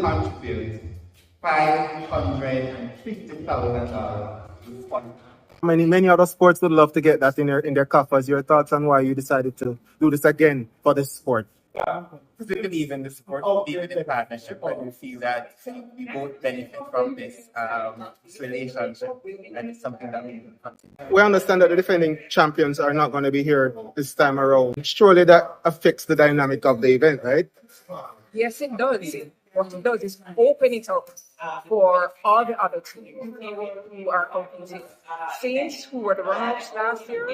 contribute $550,000 to sponsor. Many other sports would love to get that in their coffers. Your thoughts on why you decided to do this again for this sport? Because we believe in the sport, we believe in the partnership, and we feel that we both benefit from this relationship, and it's something that we will continue. We understand that the defending champions are not going to be here this time around. Surely that affects the dynamic of the event, right? Yes, it does. What it does is open it up for all the other teams who are competing. Saints, who were the runners last year,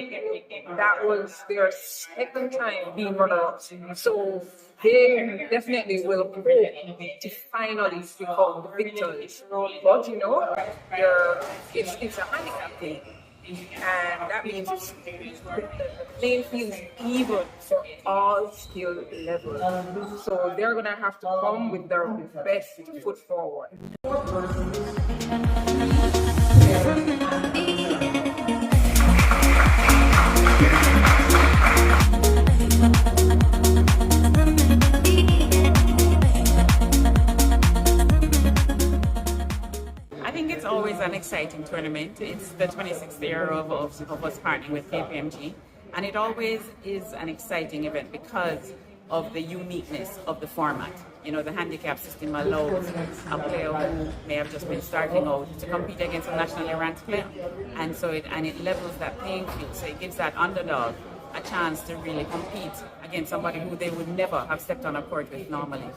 that was their second time being runners. So they definitely will hope to finally become the victors. But you know, it's a handicap thing. And that means the playing field is even for all skill levels. So they're going to have to come with their best foot forward. It's always an exciting tournament. It's the 26th year of us partnering with KPMG, and it always is an exciting event because of the uniqueness of the format. You know, the handicap system allows a player who may have just been starting out to compete against a nationally ranked player, and so it levels that playing field. So it gives that underdog a chance to really compete against somebody who they would never have stepped on a court with normally.